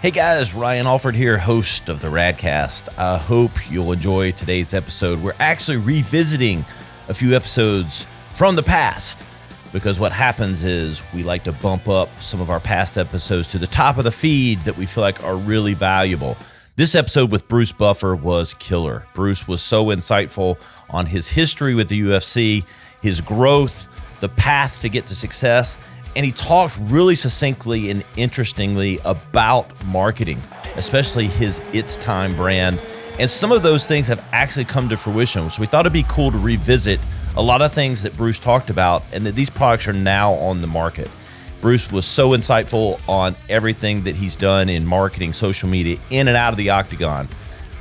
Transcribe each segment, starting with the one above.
Hey guys, Ryan Alford here, host of the Radcast. I hope you'll enjoy today's episode. We're actually revisiting a few episodes from the past because what happens is we like to bump up some of our past episodes to the top of the feed that we feel like are really valuable. This episode with Bruce Buffer was killer. Bruce was so insightful on his history with the UFC, his growth, the path to get to success, and he talked really succinctly and interestingly about marketing, especially his It's Time brand. And some of those things have actually come to fruition, so we thought it'd be cool to revisit a lot of things that Bruce talked about and that these products are now on the market. Bruce was so insightful on everything that he's done in marketing, social media, in and out of the Octagon.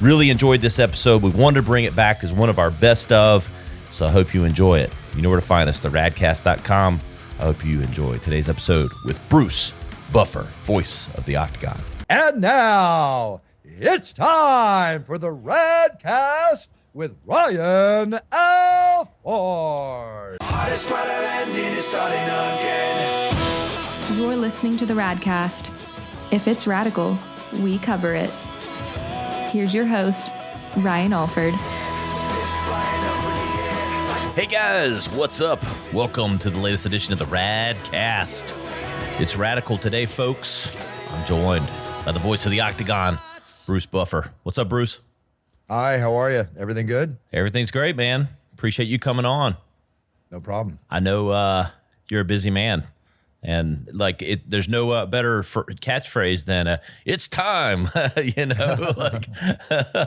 Really enjoyed this episode. We wanted to bring it back as one of our best of, so I hope you enjoy it. You know where to find us, theradcast.com. I hope you enjoy today's episode with Bruce Buffer, voice of the Octagon. And now, it's time for the Radcast with Ryan Alford. You're listening to the Radcast. If it's radical, we cover it. Here's your host, Ryan Alford. Hey guys, what's up? Welcome to the latest edition of the Radcast. It's radical today, folks. I'm joined by the voice of the Octagon, Bruce Buffer. What's up, Bruce? Hi, how are you? Everything good? Everything's great, man. Appreciate you coming on. No problem. I know you're a busy man, and there's no better catchphrase than "It's time." You know, like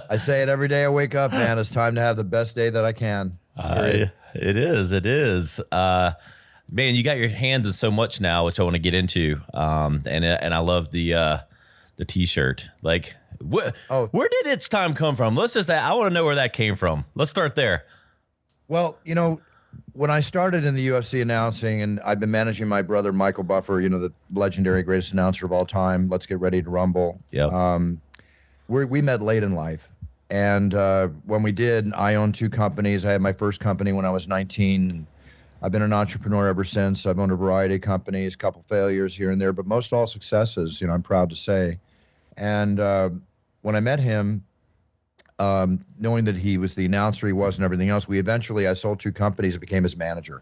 I say it every day I wake up, man. It's time to have the best day that I can. It is. Man, you got your hands in so much now, which I want to get into. And I love the T-shirt. Like, where did It's Time come from? I want to know where that came from. Let's start there. Well, you know, when I started in the UFC announcing, and I've been managing my brother Michael Buffer, you know, the legendary greatest announcer of all time. Let's get ready to rumble. Yeah. We met late in life. And when we did, I owned two companies. I had my first company when I was 19. I've been an entrepreneur ever since. I've owned a variety of companies, a couple failures here and there, but most all successes, you know, I'm proud to say. And when I met him, knowing that he was the announcer he was and everything else, I sold two companies and became his manager,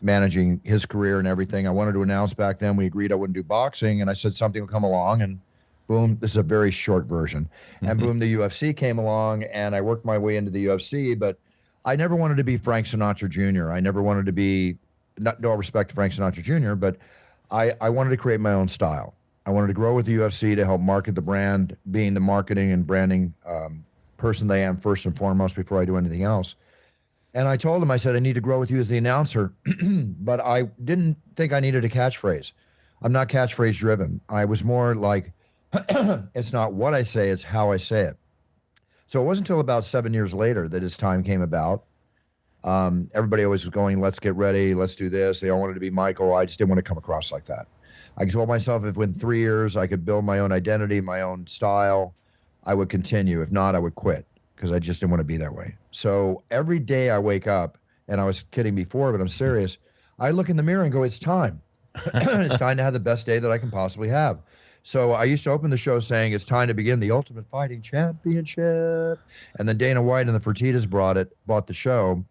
managing his career and everything. I wanted to announce back then. We agreed I wouldn't do boxing, and I said something will come along, and boom, this is a very short version. And boom, the UFC came along, and I worked my way into the UFC, but I never wanted to be Frank Sinatra Jr. I never wanted to be, no respect to Frank Sinatra Jr., but I wanted to create my own style. I wanted to grow with the UFC to help market the brand, being the marketing and branding person that I am first and foremost before I do anything else. And I told him, I said, I need to grow with you as the announcer, but I didn't think I needed a catchphrase. I'm not catchphrase driven. I was more like, it's not what I say, it's how I say it. So it wasn't until about 7 years later that It's Time came about. Everybody always was going, let's get ready, let's do this. They all wanted to be Michael. I just didn't want to come across like that. I told myself if within 3 years I could build my own identity, my own style, I would continue. If not, I would quit because I just didn't want to be that way. So every day I wake up, and I was kidding before, but I'm serious, I look in the mirror and go, it's time. It's time to have the best day that I can possibly have. So I used to open the show saying, it's time to begin the Ultimate Fighting Championship. And then Dana White and the Fertittas bought the show.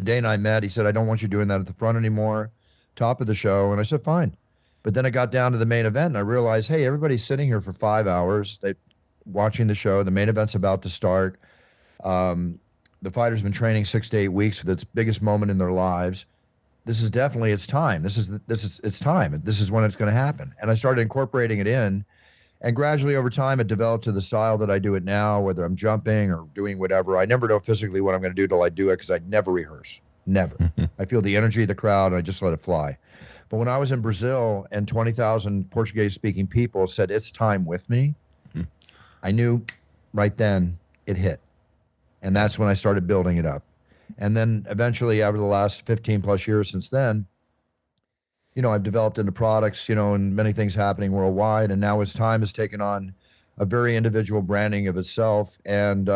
Dana I met, he said, I don't want you doing that at the front anymore, top of the show. And I said, fine. But then I got down to the main event, and I realized, hey, everybody's sitting here for 5 hours. They're watching the show. The main event's about to start. The fighter's been training 6 to 8 weeks for its biggest moment in their lives. This is definitely It's Time. This is it's time. This is when it's going to happen. And I started incorporating it in, and gradually over time it developed to the style that I do it now, whether I'm jumping or doing whatever. I never know physically what I'm going to do till I do it because I never rehearse. Never. I feel the energy of the crowd and I just let it fly. But when I was in Brazil and 20,000 Portuguese-speaking people said, it's time with me, I knew right then it hit. And that's when I started building it up. And then eventually, over the last 15 plus years since then, you know, I've developed into products, you know, and many things happening worldwide. And now It's Time has taken on a very individual branding of itself. And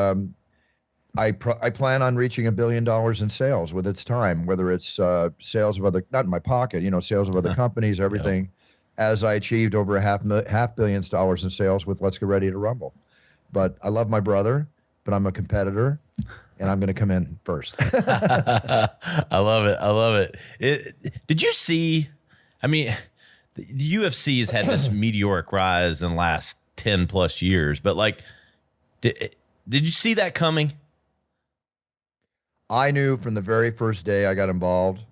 I plan on reaching $1 billion in sales with It's Time, whether it's sales of other, not in my pocket, you know, sales of other companies, everything. as I achieved over $500 million in sales with Let's Get Ready to Rumble. But I love my brother, but I'm a competitor, and I'm going to come in first. I love it. I love it. Did you see, I mean, the UFC has had this meteoric rise in the last 10 plus years, but like, did you see that coming? I knew from the very first day I got involved,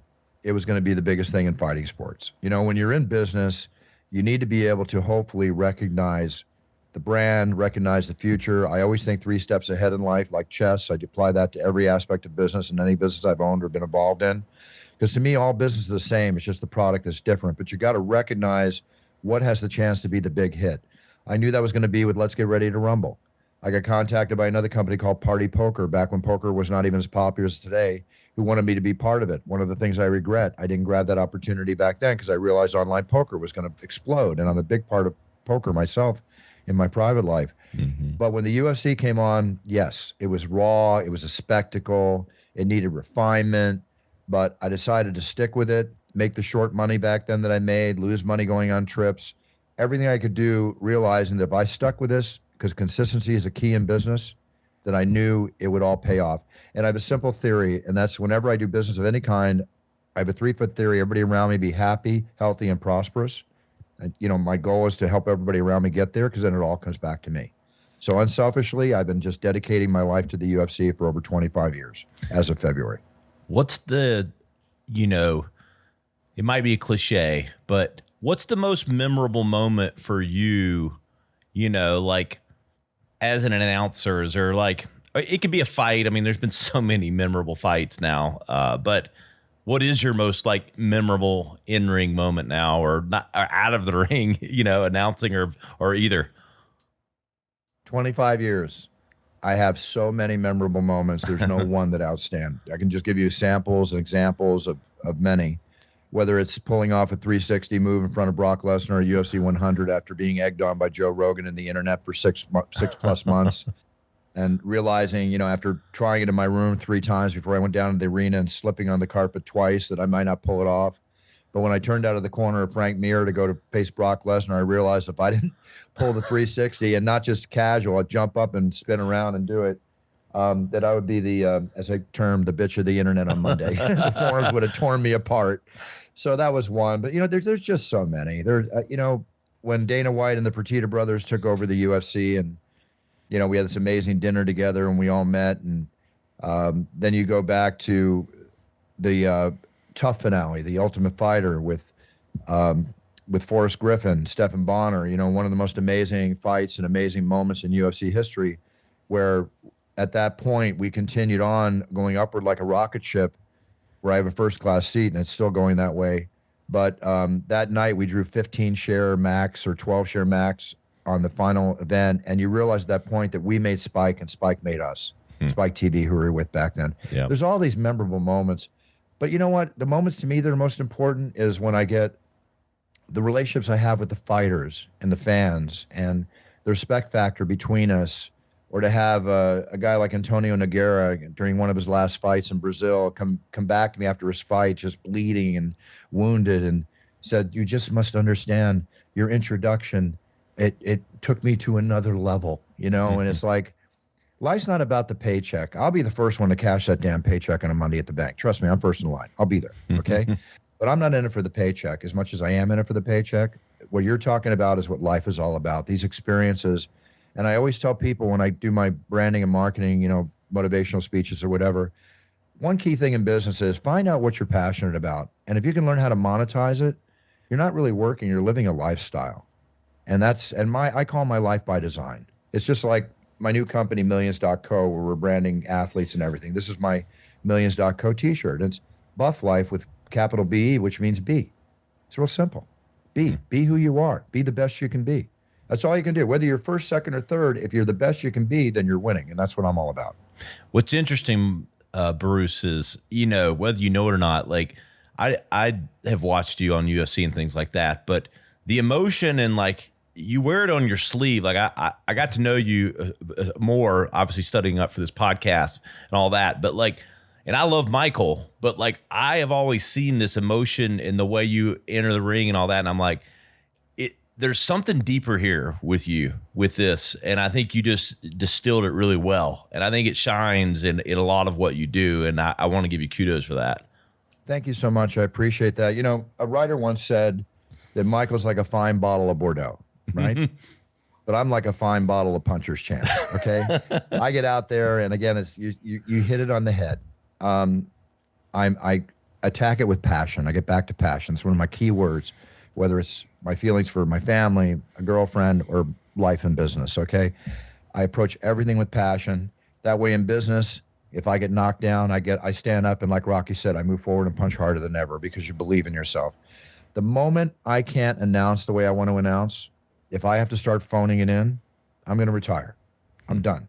it was going to be the biggest thing in fighting sports. You know, when you're in business, you need to be able to hopefully recognize the brand, recognize the future. I always think 3 steps ahead in life, like chess. I apply that to every aspect of business and any business I've owned or been involved in. Because to me, all business is the same. It's just the product that's different. But you got to recognize what has the chance to be the big hit. I knew that was going to be with Let's Get Ready to Rumble. I got contacted by another company called Party Poker, back when poker was not even as popular as today, who wanted me to be part of it. One of the things I regret, I didn't grab that opportunity back then because I realized online poker was going to explode. And I'm a big part of poker myself in my private life. Mm-hmm. But when the UFC came on, yes, it was raw. It was a spectacle. It needed refinement. But I decided to stick with it, make the short money back then that I made, lose money going on trips, everything I could do, realizing that if I stuck with this, because consistency is a key in business, that I knew it would all pay off. And I have a simple theory, and that's whenever I do business of any kind, I have a 3-foot theory. Everybody around me be happy, healthy, and prosperous. And, you know, my goal is to help everybody around me get there because then it all comes back to me. So unselfishly, I've been just dedicating my life to the UFC for over 25 years as of February. What's the, you know, it might be a cliche, but what's the most memorable moment for you, you know, like, as an announcer, or like, it could be a fight. I mean, there's been so many memorable fights now, but what is your most like memorable in-ring moment now, or not, or out of the ring, you know, announcing or either? 25 years. I have so many memorable moments. There's no one that outstand. I can just give you samples and examples of many, whether it's pulling off a 360 move in front of Brock Lesnar or UFC 100 after being egged on by Joe Rogan and the internet for six plus months, and realizing, you know, after trying it in my room 3 times before I went down to the arena and slipping on the carpet twice, that I might not pull it off. But when I turned out of the corner of Frank Mir to go to face Brock Lesnar, I realized if I didn't pull the 360 and not just casual, I'd jump up and spin around and do it, that I would be the, as I termed, the bitch of the internet on Monday. The forums would have torn me apart. So that was one. But, you know, there's just so many. You know, when Dana White and the Fertitta brothers took over the UFC, and, you know, we had this amazing dinner together and we all met. And then you go back to the Tough finale, the Ultimate Fighter with Forrest Griffin, Stephen Bonner, you know, one of the most amazing fights and amazing moments in UFC history, where at that point we continued on going upward like a rocket ship, where I have a first-class seat, and it's still going that way. But that night we drew 15 share max or 12 share max on the final event, and you realize at that point that we made Spike and Spike made us. Spike TV, who we were with back then. Yep. There's all these memorable moments. But you know what? The moments to me that are most important is when I get the relationships I have with the fighters and the fans and the respect factor between us, or to have a guy like Antonio Nogueira during one of his last fights in Brazil come back to me after his fight, just bleeding and wounded, and said, "You just must understand your introduction. It took me to another level," you know. Mm-hmm. And it's like, life's not about the paycheck. I'll be the first one to cash that damn paycheck on a Monday at the bank. Trust me, I'm first in line. I'll be there, okay? But I'm not in it for the paycheck as much as I am in it for the paycheck. What you're talking about is what life is all about, these experiences. And I always tell people when I do my branding and marketing, you know, motivational speeches or whatever, one key thing in business is find out what you're passionate about. And if you can learn how to monetize it, you're not really working, you're living a lifestyle. And I call my life by design. It's just like my new company, Millions.co, where we're branding athletes and everything. This is my Millions.co t-shirt. It's Buff Life with capital B, which means be. It's real simple. Be who you are. Be the best you can be. That's all you can do. Whether you're first, second, or third, if you're the best you can be, then you're winning. And that's what I'm all about. What's interesting, Bruce, is, you know, whether you know it or not, like I have watched you on UFC and things like that, but the emotion and like you wear it on your sleeve. Like I got to know you more, obviously studying up for this podcast and all that, but like, and I love Michael, but like I have always seen this emotion in the way you enter the ring and all that. And I'm like, there's something deeper here with you with this, and I think you just distilled it really well, and I think it shines in a lot of what you do, and I want to give you kudos for that. Thank you so much. I appreciate that. You know, a writer once said that Michael's like a fine bottle of Bordeaux, right? But I'm like a fine bottle of Puncher's Chance, okay? I get out there, and again, it's you hit it on the head. I attack it with passion. I get back to passion. It's one of my key words, whether it's my feelings for my family, a girlfriend, or life and business, okay? I approach everything with passion. That way in business, if I get knocked down, I stand up, and like Rocky said, I move forward and punch harder than ever because you believe in yourself. The moment I can't announce the way I want to announce, if I have to start phoning it in, I'm going to retire. I'm done,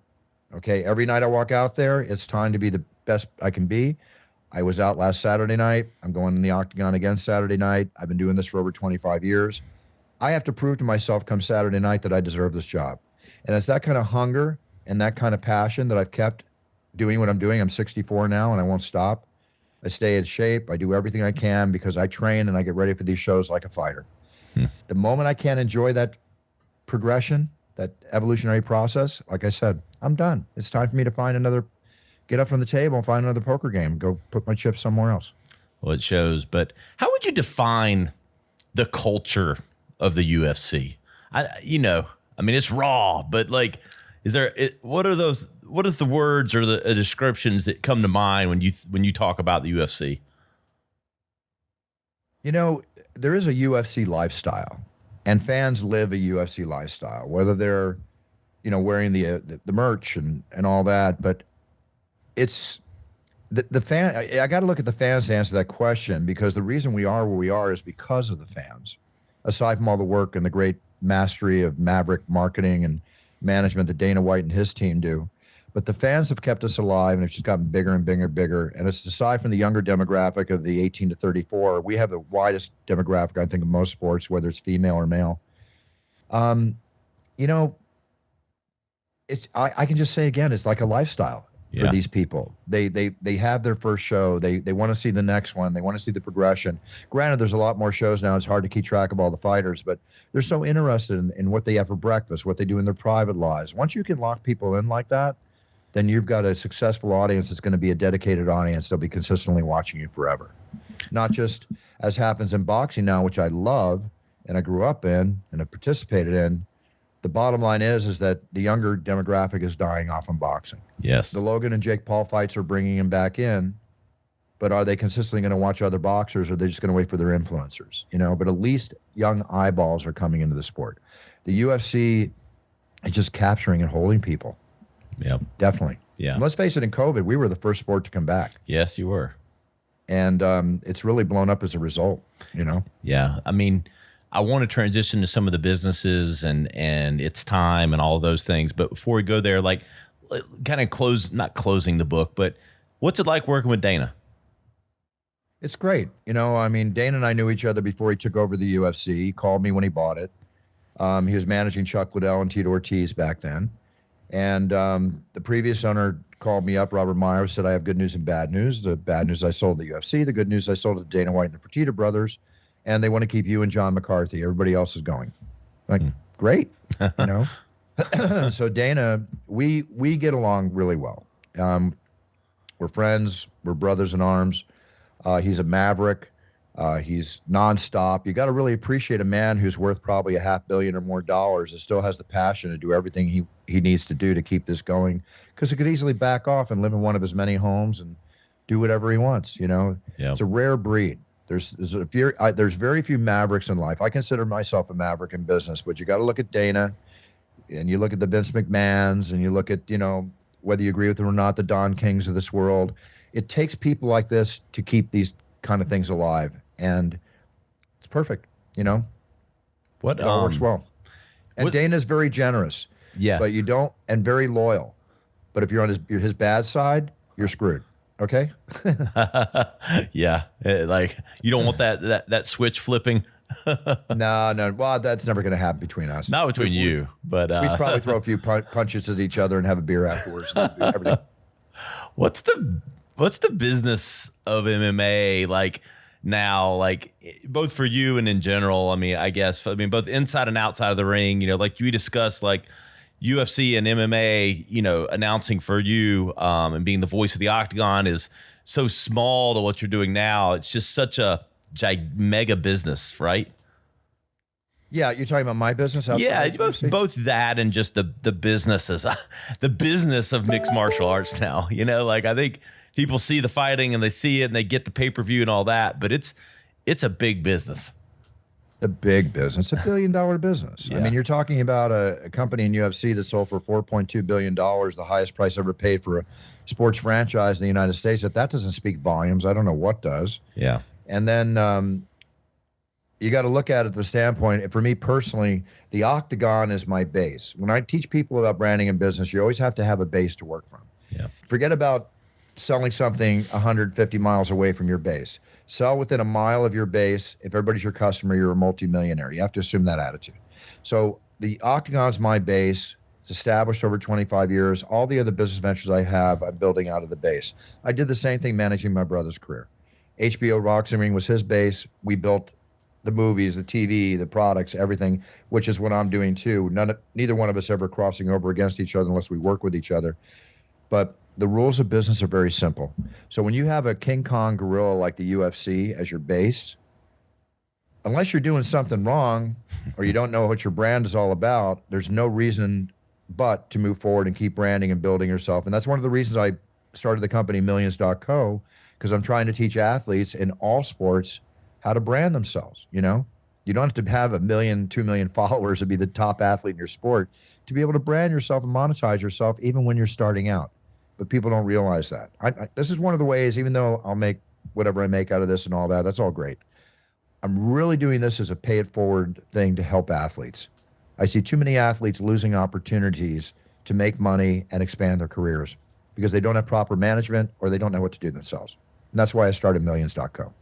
okay? Every night I walk out there, it's time to be the best I can be. I was out last Saturday night. I'm going in the Octagon again Saturday night. I've been doing this for over 25 years. I have to prove to myself come Saturday night that I deserve this job. And it's that kind of hunger and that kind of passion that I've kept doing what I'm doing. I'm 64 now, and I won't stop. I stay in shape. I do everything I can because I train and I get ready for these shows like a fighter. The moment I can't enjoy that progression, that evolutionary process, like I said, I'm done. It's time for me to get up from the table and find another poker game, go put my chips somewhere else. Well, it shows, but how would you define the culture of the UFC? I mean, it's raw, but like, what are the words or the descriptions that come to mind when you talk about the UFC? You know, there is a UFC lifestyle, and fans live a UFC lifestyle, whether they're, wearing the merch and all that, but it's the fan. I got to look at the fans to answer that question, because the reason we are where we are is because of the fans. Aside from all the work and the great mastery of Maverick marketing and management that Dana White and his team do, but the fans have kept us alive, and it's just gotten bigger and bigger and bigger. And it's aside from the younger demographic of the 18 to 34, we have the widest demographic, I think, of most sports, whether it's female or male. I can just say again, it's like a lifestyle. For these people. They have their first show. They want to see the next one. They want to see the progression. Granted, there's a lot more shows now. It's hard to keep track of all the fighters, but they're so interested in what they have for breakfast, what they do in their private lives. Once you can lock people in like that, then you've got a successful audience that's going to be a dedicated audience. They'll be consistently watching you forever. Not just as happens in boxing now, which I love and I grew up in and have participated in. The bottom line is that the younger demographic is dying off in boxing. Yes. The Logan and Jake Paul fights are bringing him back in, but are they consistently going to watch other boxers, or are they just going to wait for their influencers? But at least young eyeballs are coming into the sport. The UFC is just capturing and holding people. Yeah. Definitely. Yeah. And let's face it, in COVID, we were the first sport to come back. Yes, you were. And it's really blown up as a result, Yeah. I mean, I want to transition to some of the businesses and its time and all of those things. But before we go there, like, kind of not closing the book, but what's it like working with Dana? It's great. Dana and I knew each other before he took over the UFC. He called me when he bought it. He was managing Chuck Liddell and Tito Ortiz back then. And the previous owner called me up, Robert Meyer, said, I have good news and bad news. The bad news, I sold the UFC. The good news, I sold it to Dana White and the Fertitta brothers. And they want to keep you and John McCarthy. Everybody else is going. Like, great, So Dana, we get along really well. We're friends. We're brothers in arms. He's a maverick. He's nonstop. You got to really appreciate a man who's worth probably $500 million or more dollars and still has the passion to do everything he needs to do to keep this going. Because he could easily back off and live in one of his many homes and do whatever he wants. Yep. It's a rare breed. There's very few mavericks in life. I consider myself a maverick in business, but you got to look at Dana, and you look at the Vince McMahons, and you look at, whether you agree with them or not, the Don Kings of this world. It takes people like this to keep these kind of things alive, and it's perfect. It all works well. And Dana's very generous. Yeah. But you don't, and very loyal. But if you're on his bad side, you're screwed. Okay. Yeah. Like, you don't want that switch flipping. No. Well, that's never going to happen between us. Not between you, but we'd probably throw a few punches at each other and have a beer afterwards. What's the business of MMA? Like, now, like both for you and in general. I mean, both inside and outside of the ring, like we discussed, like UFC and MMA, announcing for you and being the voice of the Octagon is so small to what you're doing now. It's just such a mega business, right? Yeah, you're talking about my business? Yeah, both that and just the businesses, the business of mixed martial arts now. Like I think people see the fighting and they see it and they get the pay-per-view and all that, but it's a big business. A big business, $1 billion business. Yeah. I mean, you're talking about a company in UFC that sold for $4.2 billion, the highest price ever paid for a sports franchise in the United States. If that doesn't speak volumes, I don't know what does. Yeah. And then you got to look at it the standpoint. For me personally, the Octagon is my base. When I teach people about branding and business, you always have to have a base to work from. Yeah. Forget about selling something 150 miles away from your base. Sell within a mile of your base. If everybody's your customer, you're a multimillionaire. You have to assume that attitude. So the Octagon's my base. It's established over 25 years. All the other business ventures I have, I'm building out of the base. I did the same thing managing my brother's career. HBO Boxing Ring was his base. We built the movies, the TV, the products, everything, which is what I'm doing too. Neither one of us ever crossing over against each other unless we work with each other. But the rules of business are very simple. So when you have a King Kong gorilla like the UFC as your base, unless you're doing something wrong or you don't know what your brand is all about, there's no reason but to move forward and keep branding and building yourself. And that's one of the reasons I started the company Millions.co, because I'm trying to teach athletes in all sports how to brand themselves. You don't have to have 1 million, 2 million followers to be the top athlete in your sport, to be able to brand yourself and monetize yourself even when you're starting out. But people don't realize that. This is one of the ways, even though I'll make whatever I make out of this and all that, that's all great. I'm really doing this as a pay it forward thing to help athletes. I see too many athletes losing opportunities to make money and expand their careers because they don't have proper management or they don't know what to do themselves. And that's why I started Millions.co.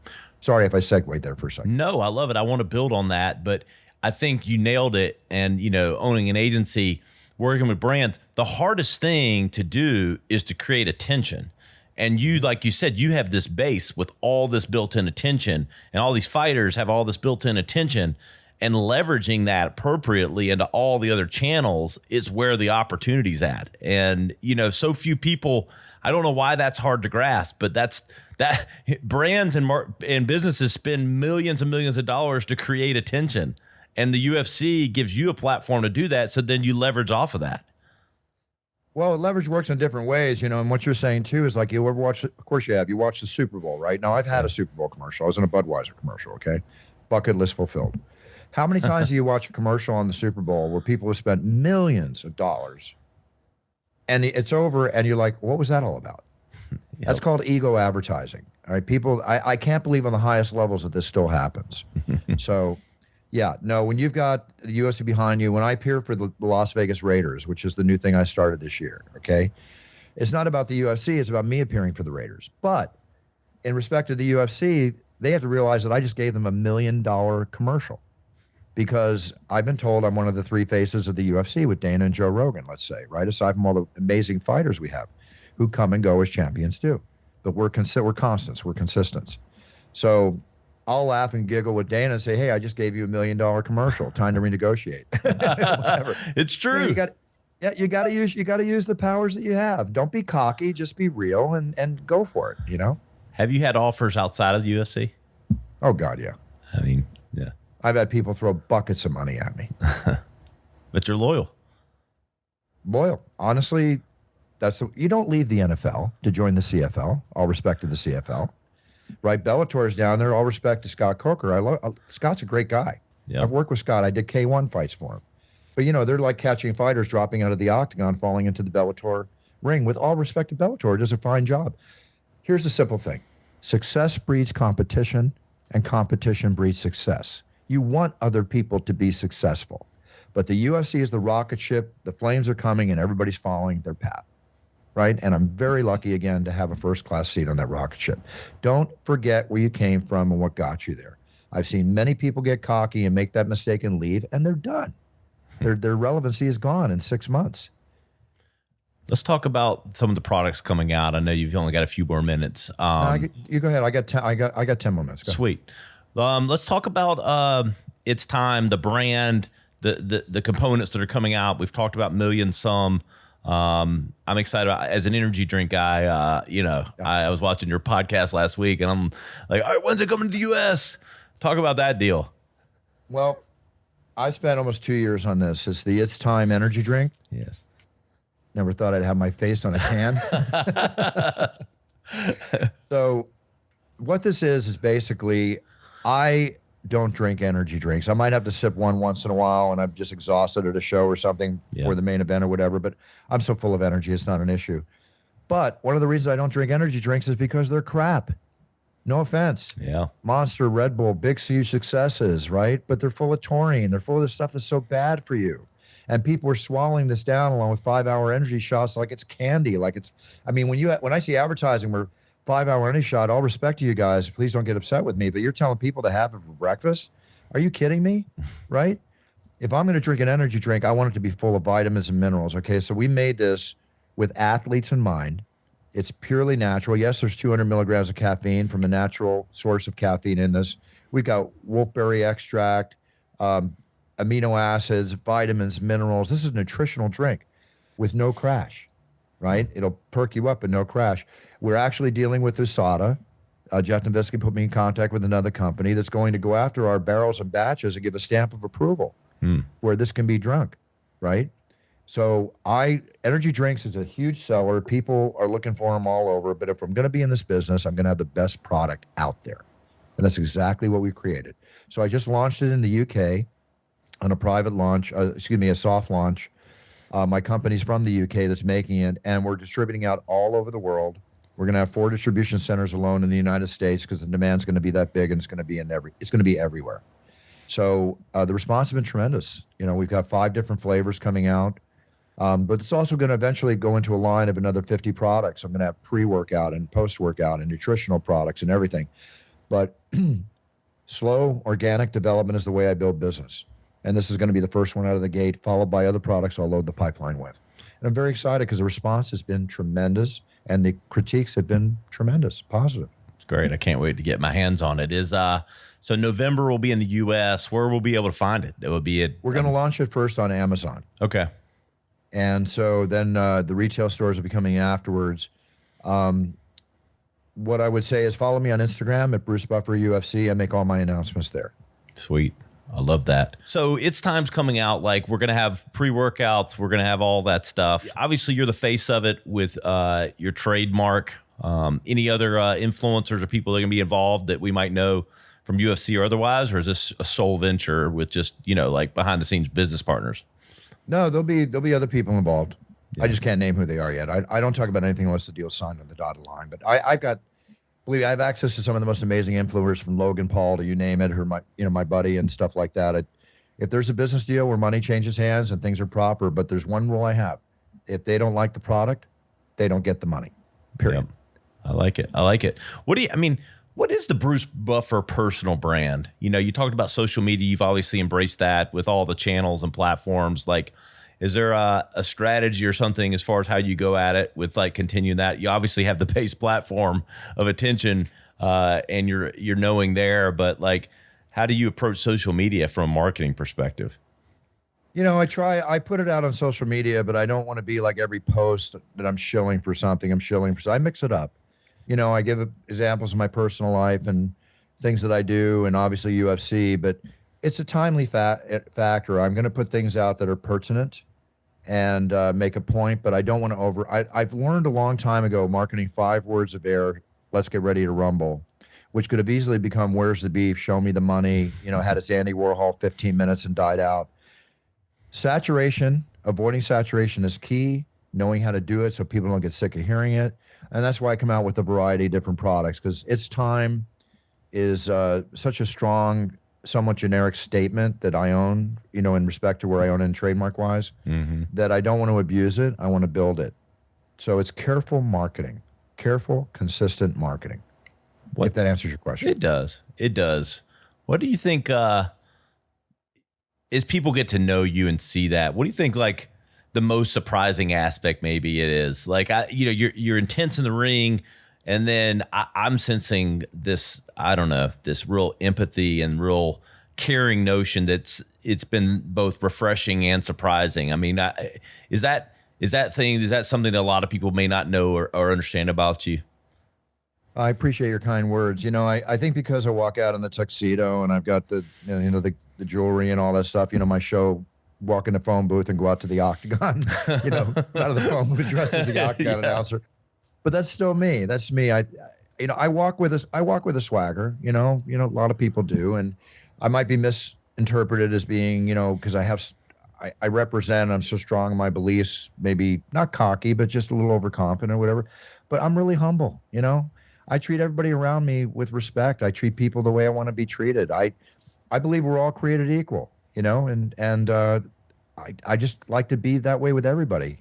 Sorry if I segued there for a second. No, I love it. I want to build on that, but I think you nailed it. And, owning an agency, working with brands, the hardest thing to do is to create attention. And you, like you said, you have this base with all this built-in attention, and all these fighters have all this built-in attention, and leveraging that appropriately into all the other channels is where the opportunity's at. And, so few people, I don't know why that's hard to grasp, but that brands and businesses spend millions and millions of dollars to create attention. And the UFC gives you a platform to do that, so then you leverage off of that. Well, leverage works in different ways, and what you're saying too is like, you ever watch, of course you have, you watch the Super Bowl, right? Now, I've had a Super Bowl commercial. I was in a Budweiser commercial, okay? Bucket list fulfilled. How many times do you watch a commercial on the Super Bowl where people have spent millions of dollars and it's over and you're like, what was that all about? Yep. That's called ego advertising. All right, people, I can't believe on the highest levels that this still happens. So, yeah, no, when you've got the UFC behind you, when I appear for the Las Vegas Raiders, which is the new thing I started this year, okay, it's not about the UFC, it's about me appearing for the Raiders. But in respect to the UFC, they have to realize that I just gave them $1 million commercial because I've been told I'm one of the three faces of the UFC with Dana and Joe Rogan, let's say, right? Aside from all the amazing fighters we have who come and go as champions too. But we're constants, we're consistent. So I'll laugh and giggle with Dana and say, hey, I just gave you $1 million commercial. Time to renegotiate. Whatever. It's true. You got to use the powers that you have. Don't be cocky, just be real and go for it, Have you had offers outside of the UFC? Oh God, yeah. I mean, yeah. I've had people throw buckets of money at me. But you're loyal. Loyal. Honestly, you don't leave the NFL to join the CFL. All respect to the CFL. Right, Bellator's down there. All respect to Scott Coker. Scott's a great guy. Yep. I've worked with Scott. I did K1 fights for him. But they're like catching fighters dropping out of the octagon, falling into the Bellator ring. With all respect to Bellator, it does a fine job. Here's the simple thing: success breeds competition, and competition breeds success. You want other people to be successful, but the UFC is the rocket ship. The flames are coming, and everybody's following their path. Right? And I'm very lucky, again, to have a first-class seat on that rocket ship. Don't forget where you came from and what got you there. I've seen many people get cocky and make that mistake and leave, and they're done. Their relevancy is gone in 6 months. Let's talk about some of the products coming out. I know you've only got a few more minutes. You go ahead. I got 10 more minutes. Go. Sweet. Let's talk about It's Time, the brand, the components that are coming out. We've talked about Million Some. I'm excited as an energy drink guy. I was watching your podcast last week, and I'm like, all right, when's it coming to the U.S.? Talk about that deal. Well, I spent almost 2 years on this. It's the It's Time energy drink. Yes. Never thought I'd have my face on a can. So what this is basically, I don't drink energy drinks. I might have to sip one once in a while, and I'm just exhausted at a show or something for the main event or whatever, but I'm so full of energy, it's not an issue. But one of the reasons I don't drink energy drinks is because they're crap. No offense. Yeah. Monster, Red Bull, big, huge successes, right? But they're full of taurine. They're full of the stuff that's so bad for you. And people are swallowing this down along with 5-hour energy shots like it's candy. When I see advertising where 5-hour energy shot, all respect to you guys, please don't get upset with me, but you're telling people to have it for breakfast? Are you kidding me? Right? If I'm going to drink an energy drink, I want it to be full of vitamins and minerals. Okay, so we made this with athletes in mind. It's purely natural. Yes, there's 200 milligrams of caffeine from a natural source of caffeine in this. We've got wolfberry extract, amino acids, vitamins, minerals. This is a nutritional drink with no crash, right? It'll perk you up and no crash. We're actually dealing with USADA. Jeff Novitzky put me in contact with another company that's going to go after our barrels and batches and give a stamp of approval where this can be drunk, right? So energy drinks is a huge seller. People are looking for them all over. But if I'm going to be in this business, I'm going to have the best product out there. And that's exactly what we created. So I just launched it in the UK on a private launch, a soft launch. My company's from the UK that's making it, and we're distributing out all over the world. We're going to have 4 distribution centers alone in the United States because the demand's going to be that big, and it's going to be everywhere. So the response has been tremendous. We've got 5 different flavors coming out, but it's also going to eventually go into a line of another 50 products. I'm going to have pre-workout and post-workout and nutritional products and everything. But slow, organic development is the way I build business. And this is going to be the first one out of the gate, followed by other products I'll load the pipeline with. And I'm very excited because the response has been tremendous, and the critiques have been tremendous, positive. It's great. I can't wait to get my hands on it. So November will be in the U.S. Where we'll be able to find it? It will be We're going to launch it first on Amazon. Okay. And so then the retail stores will be coming afterwards. What I would say is follow me on Instagram at Bruce Buffer UFC. I make all my announcements there. Sweet. I love that. So It's Time's coming out. Like, we're going to have pre-workouts. We're going to have all that stuff. Obviously, you're the face of it with your trademark. Any other influencers or people that are going to be involved that we might know from UFC or otherwise? Or is this a sole venture with just, like behind-the-scenes business partners? No, there'll be other people involved. Yeah. I just can't name who they are yet. I don't talk about anything unless the deal's signed on the dotted line. But I have access to some of the most amazing influencers, from Logan Paul to you name it, or my buddy and stuff like that. If there's a business deal where money changes hands and things are proper, but there's one rule I have: if they don't like the product, they don't get the money. Period. Yep. I like it. What is the Bruce Buffer personal brand? You talked about social media. You've obviously embraced that with all the channels and platforms. Like, is there a strategy or something as far as how you go at it with continuing that? You obviously have the base platform of attention and you're knowing there, but how do you approach social media from a marketing perspective? I put it out on social media, but I don't want to be like every post that I'm shilling for something. I mix it up. I give examples of my personal life and things that I do, and obviously UFC, but it's a timely factor. I'm going to put things out that are pertinent and make a point, but I don't want to I've learned a long time ago, marketing 5 words of air, let's get ready to rumble, which could have easily become where's the beef, show me the money, had its Andy Warhol 15 minutes and died out. Avoiding saturation is key, knowing how to do it so people don't get sick of hearing it. And that's why I come out with a variety of different products, because It's Time is such a strong, somewhat generic statement that I own, in respect to where I own it trademark-wise, that I don't want to abuse it. I want to build it. So it's careful marketing, consistent marketing, if that answers your question. It does. What do you think, as people get to know you and see that, what do you think, the most surprising aspect. Maybe it is like, you're intense in the ring, and then I'm sensing this, I don't know, this real empathy and real caring notion it's been both refreshing and surprising. I mean, is that something that a lot of people may not know or understand about you? I appreciate your kind words. I think because I walk out in the tuxedo and I've got the jewelry and all that stuff, my show, walk in the phone booth and go out to the Octagon, out of the phone booth dressed as the Octagon announcer. But that's still me. That's me. I walk with a swagger, a lot of people do. And I might be misinterpreted as being, because I represent, I'm so strong in my beliefs, maybe not cocky, but just a little overconfident or whatever. But I'm really humble, I treat everybody around me with respect. I treat people the way I want to be treated. I believe we're all created equal, and I just like to be that way with everybody.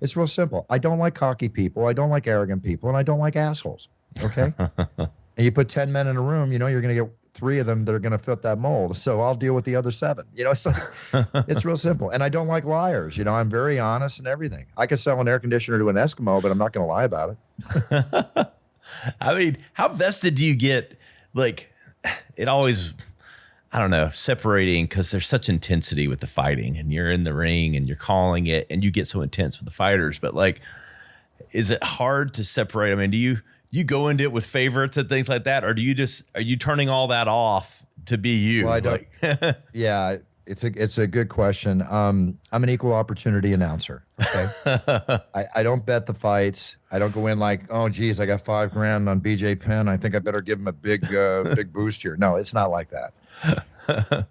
It's real simple. I don't like cocky people. I don't like arrogant people, and I don't like assholes. Okay. And you put 10 men in a room, you're going to get 3 of them that are going to fit that mold. So I'll deal with the other 7. It's like, it's real simple. And I don't like liars. I'm very honest and everything. I could sell an air conditioner to an Eskimo, but I'm not going to lie about it. I mean, how vested do you get? Like, it always, I don't know, separating, because there's such intensity with the fighting, and you're in the ring and you're calling it, and you get so intense with the fighters. But like, is it hard to separate? I mean, do you go into it with favorites and things like that, or are you turning all that off to be you? Well, I don't. Yeah, it's a good question. I'm an equal opportunity announcer. Okay, I don't bet the fights. I don't go in like, oh geez, I got $5,000 on BJ Penn, I think I better give him a big boost here. No, it's not like that.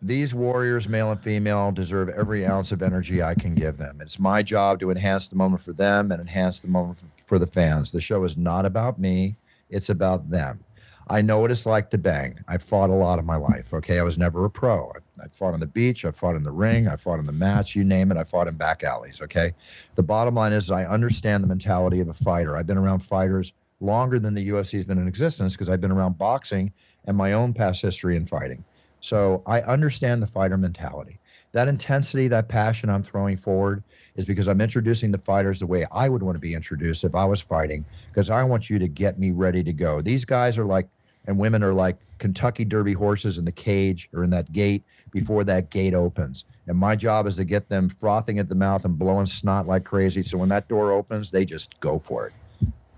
These warriors, male and female, deserve every ounce of energy I can give them. It's my job to enhance the moment for them and enhance the moment for the fans. The show is not about me. It's about them. I know what it's like to bang. I fought a lot in my life. Okay. I was never a pro. I fought on the beach. I fought in the ring. I fought in the match. You name it. I fought in back alleys. Okay. The bottom line is I understand the mentality of a fighter. I've been around fighters longer than the UFC has been in existence, because I've been around boxing and my own past history in fighting. So I understand the fighter mentality. That intensity, that passion I'm throwing forward is because I'm introducing the fighters the way I would want to be introduced if I was fighting, because I want you to get me ready to go. These guys are like, and women are like Kentucky Derby horses in the cage or in that gate before that gate opens. And my job is to get them frothing at the mouth and blowing snot like crazy. So when that door opens, they just go for it.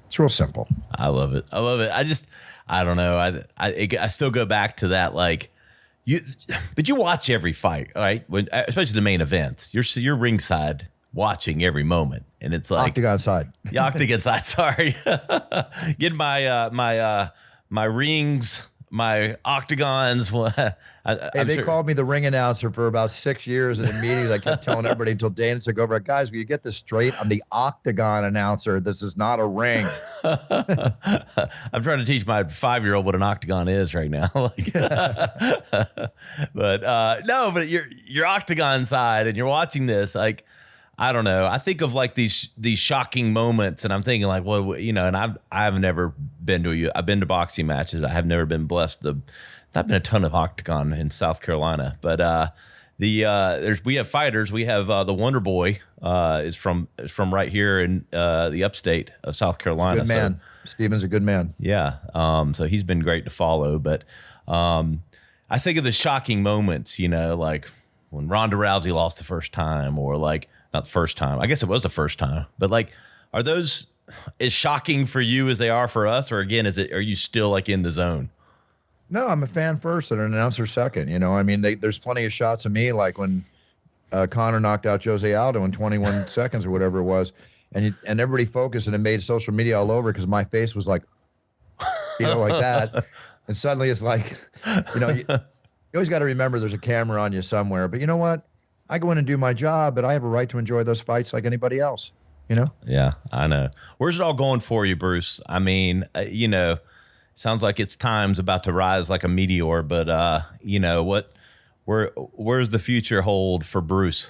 It's real simple. I love it. I don't know. I still go back to that, like, but you watch every fight, right? Especially the main events. You're ringside watching every moment, and it's like Octagon side. The Octagon side. Sorry, get my rings, my octagons. They called me the ring announcer for about 6 years in the meetings. I kept telling everybody until Dana took over. Guys, will you get this straight? I'm the Octagon announcer. This is not a ring. I'm trying to teach my 5-year-old what an octagon is right now. But you're Octagon side, and you're watching this. Like, I don't know. I think of like these shocking moments, and I'm thinking like, well, and I've never been I've been to boxing matches. I have never been blessed. Not been a ton of Octagon in South Carolina, but we have fighters. We have the Wonder Boy is from right here in the upstate of South Carolina. Good man. So, Steven's a good man. Yeah. So he's been great to follow. But I think of the shocking moments, like when Ronda Rousey lost the first time, or like not the first time. I guess it was the first time. But like, are those as shocking for you as they are for us, or again, are you still like in the zone? No, I'm a fan first and an announcer second. I mean, there's plenty of shots of me, like when Conor knocked out Jose Aldo in 21 seconds or whatever it was, and everybody focused, and it made social media all over because my face was like, like that, and suddenly it's like, you always got to remember there's a camera on you somewhere. But you know what? I go in and do my job, but I have a right to enjoy those fights like anybody else. Yeah, I know. Where's it all going for you, Bruce? I mean, sounds like it's time's about to rise like a meteor, but where's the future hold for Bruce?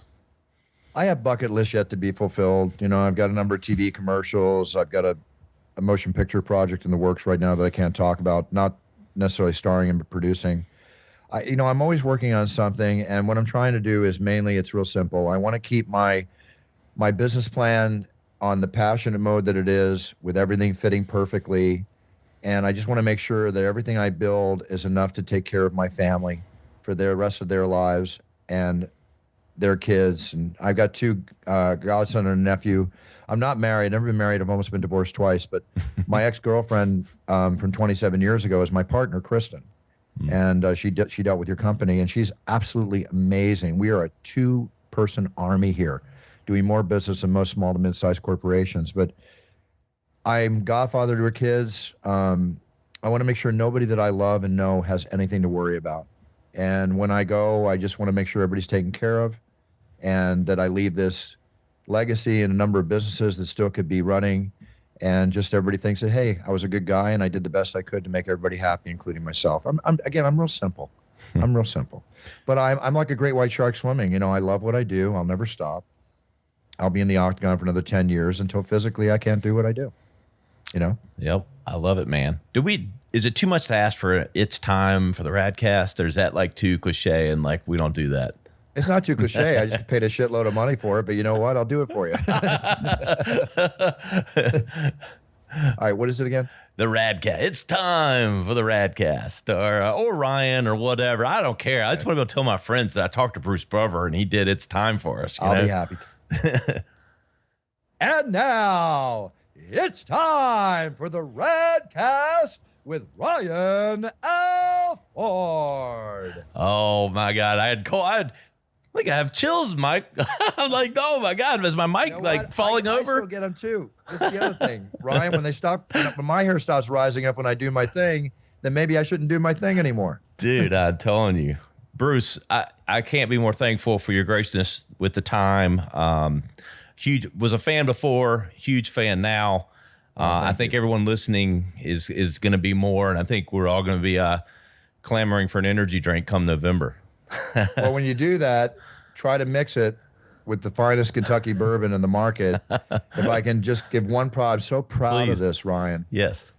I have bucket lists yet to be fulfilled. I've got a number of TV commercials. I've got a motion picture project in the works right now that I can't talk about, not necessarily starring in, but producing. I'm always working on something, and what I'm trying to do is mainly, it's real simple. I want to keep my my business plan on the passionate mode that it is, with everything fitting perfectly. And I just want to make sure that everything I build is enough to take care of my family for the rest of their lives and their kids. And I've got two godson and a nephew. I'm not married. Never been married. I've almost been divorced twice. But my ex-girlfriend from 27 years ago is my partner, Kristen. And she dealt with your company, and she's absolutely amazing. We are a two-person army here, doing more business than most small to mid-sized corporations. But I'm godfather to her kids. I want to make sure nobody that I love and know has anything to worry about. And when I go, I just want to make sure everybody's taken care of, and that I leave this legacy in a number of businesses that still could be running. And just everybody thinks that, hey, I was a good guy and I did the best I could to make everybody happy, including myself. I'm real simple. I'm real simple. But I'm like a great white shark swimming. I love what I do. I'll never stop. I'll be in the octagon for another 10 years until physically I can't do what I do. Yep. I love it, man. Is it too much to ask for it's time for the Radcast, or is that like too cliche and like we don't do that? It's not too cliche. I just paid a shitload of money for it, but you know what? I'll do it for you. All right, what is it again? The Radcast. It's time for the Radcast, or Ryan, or whatever. I don't care. I just want to go tell my friends that I talked to Bruce Buffer and he did It's Time for us. I'll be happy to. And now it's time for the Radcast with Ryan Alford. Oh my God, I think I have chills, Mike. I'm like, oh my God, is my mic falling over? I still get them too. This is the other thing, Ryan. When my hair stops rising up when I do my thing, then maybe I shouldn't do my thing anymore. Dude, I'm telling you, Bruce, I can't be more thankful for your graciousness with the time. Was a fan before, huge fan now. I think everyone listening is going to be more, and I think we're all going to be clamoring for an energy drink come November. Well, when you do that, try to mix it with the finest Kentucky bourbon in the market. If I can just give one prod, I'm so proud of this, Ryan. Yes.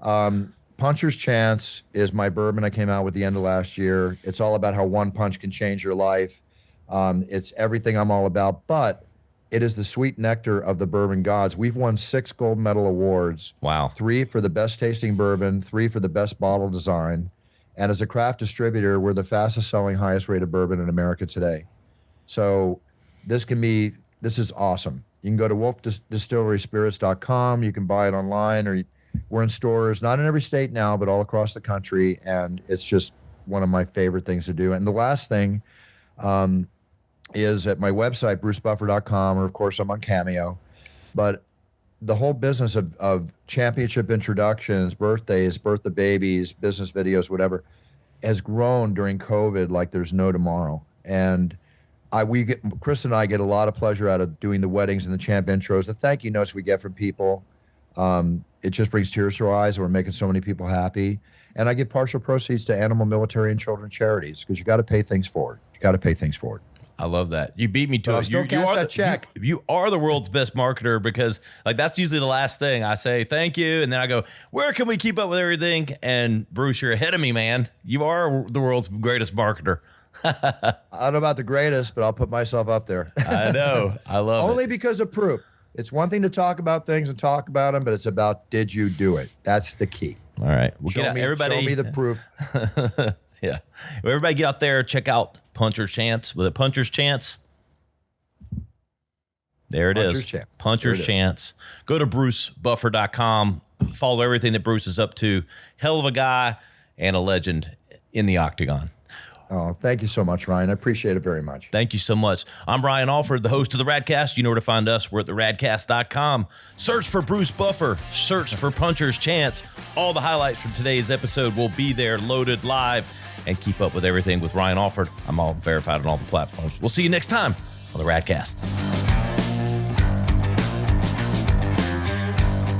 Puncher's Chance is my bourbon I came out with the end of last year. It's all about how one punch can change your life. It's everything I'm all about, but it is the sweet nectar of the bourbon gods. We've won 6 gold medal awards. Wow. 3 for the best tasting bourbon, 3 for the best bottle design. And as a craft distributor, we're the fastest selling, highest rated bourbon in America today. So this is awesome. You can go to wolfdistilleryspirits.com. You can buy it online, or we're in stores, not in every state now, but all across the country. And it's just one of my favorite things to do. And the last thing, is at my website, brucebuffer.com, or of course I'm on Cameo. But the whole business of championship introductions, birthdays, birth of babies, business videos, whatever, has grown during COVID like there's no tomorrow. And Chris and I get a lot of pleasure out of doing the weddings and the champ intros. The thank you notes we get from people, it just brings tears to our eyes. We're making so many people happy. And I give partial proceeds to animal, military, and children charities, because you got to pay things forward. I love that. You beat me to it. You are that check. You are the world's best marketer, because that's usually the last thing I say. Thank you, and then I go, where can we keep up with everything? And Bruce, you're ahead of me, man. You are the world's greatest marketer. I don't know about the greatest, but I'll put myself up there. I know. I love Only it. because of proof. It's one thing to talk about things and talk about them, but it's about, did you do it? That's the key. All right. Well, show me the proof. Yeah. Well, everybody get out there, check out Puncher's Chance. With a Puncher's Chance. There it is. Puncher's Chance. Go to brucebuffer.com. Follow everything that Bruce is up to. Hell of a guy and a legend in the octagon. Oh, thank you so much, Ryan. I appreciate it very much. Thank you so much. I'm Ryan Alford, the host of the Radcast. You know where to find us. We're at theradcast.com. Search for Bruce Buffer. Search for Puncher's Chance. All the highlights from today's episode will be there, loaded live. And keep up with everything with Ryan Alford. I'm all verified on all the platforms. We'll see you next time on the Radcast.